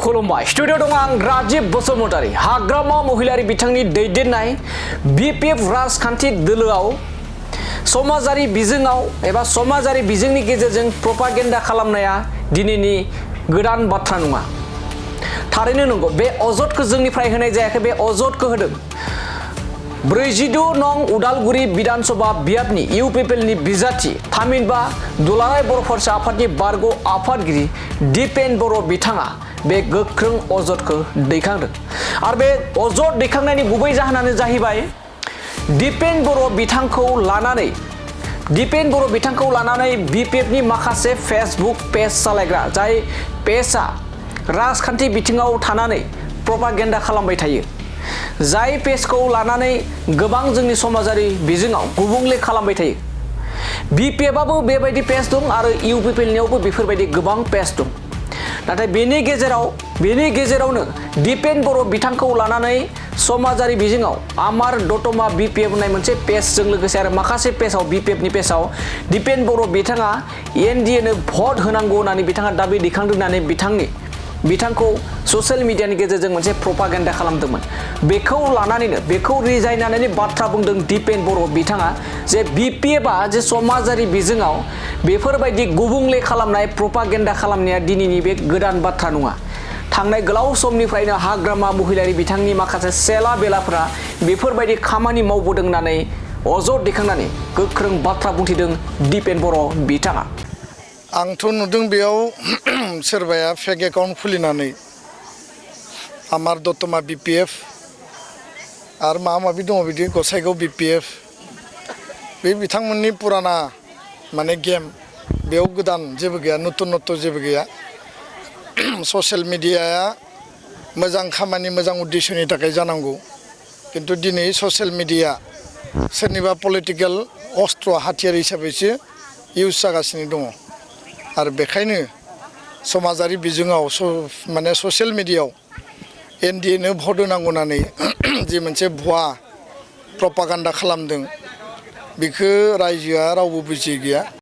खुलुमबाय स्टुडियो दं आं राजीव बसुमतारी हाग्रामा महिलारि बिथांनि दैदेननाय बीपीएफ राजखान्थि दोलोआव समाजारि बिजोङाव एबा समाजारि बिजोंनि गेजेरजों प्रपागेन्डा खालामनाया दिनैनि गोदान बाथ्रा नङा। थारैनो नंगौ, बे अजदखौ जोंनिफ्राय होनाय जायाखै, बे अजदखौ होदों 42 नं उदालगुरि विधानसभा बियाबनि इउपिपिएलनि बिजाथि थामहिनबा दुलाराय बर' फरायसा आफादनि बारग' आफादगिरि दीपेन बर' बिथाङा बे गोख्रों अजदखौ दैखांदों। आरो बे अजद दैखांनायनि गुबै जाहोनानो जाहैबाय दीपेन बर' बिथांखौ लानानै बीपीएफनि माखासे फेसबुक पेज सालायग्रा जाय पेजआ राजखान्थि बिथिङाव थानानै प्रपागेन्डा खालामबाय थायो, जाय पेजखौ लानानै गोबां जोंनि समाजारि बिजोङाव गुबुंले खालामबाय थायो। बीपीएफआबो बेबायदि पेज दं आरो इउपिपिएलनियावबो बेफोरबायदि गोबां पेज दं। नाथाय बेनि गेजेरावनो दीपेन बर' बिथांखौ लानानै समाजारि बिजोङाव आमार दतमा बीपीएफ होननाय मोनसे पेजजों लोगोसे आरो माखासे पेजआव बीपीएफनि पेजआव दीपेन बर' बिथाङा एनडिएनो भट होनांगौ होननानै बिथाङा दाबि दैखांदों होननानै बिथांखौ ससियेल मिडियानि गेजेरजों मोनसे प्रपागेन्डा खालामदोंमोन। बेखौ रिजायनानै बाथ्रा बुंदों दीपेन बर' बिथाङा जे बीपीएफआ जे समाजारि बिजोङाव बेफोरबायदि गुबुंले खालामनाय प्रपागेन्डा खालामनाया दिनैनि बे गोदान बाथ्रा नङा। थांनाय गोलाव समनिफ्रायनो हाग्रामा महिलारि बिथांनि माखासे सेला बेलाफोरा बेफोरबायदि खामानि मावबोदों होननानै अजद दैखांनानै गोख्रों बाथ्रा बुंथिदों दीपेन बर' बिथाङा। आंथ' नुदों बेयाव सोरबाया फेक एकाउन्ट खुलिनानै आमार दतमा बीपीएफ आरो माबा माबि दङ बिदि गसाइगाव बीपीएफ बे बिथांमोननि पुराना माने गेम, बेयाव गोदान जेबो गैया, नतुन जेबो गैया। ससियेल मिडियाया मोजां खामानि मोजां उद्देश्यनि थाखाय जानांगौ, किन्तु दिनै ससियेल मिडिया सोरनिबा पलिटिकेल अस्त्र हाथियार हिसाबैसो इउज जागासिनो दङ। आरो बेखायनो समाजारि बिजोङाव माने ससियेल मिडियायाव एनडिएनो भट होनांगौ होननानै जि मोनसे भुवा प्रपागान्डा खालामदों, बेखौ रायजोआ रावबो बुजि गैया।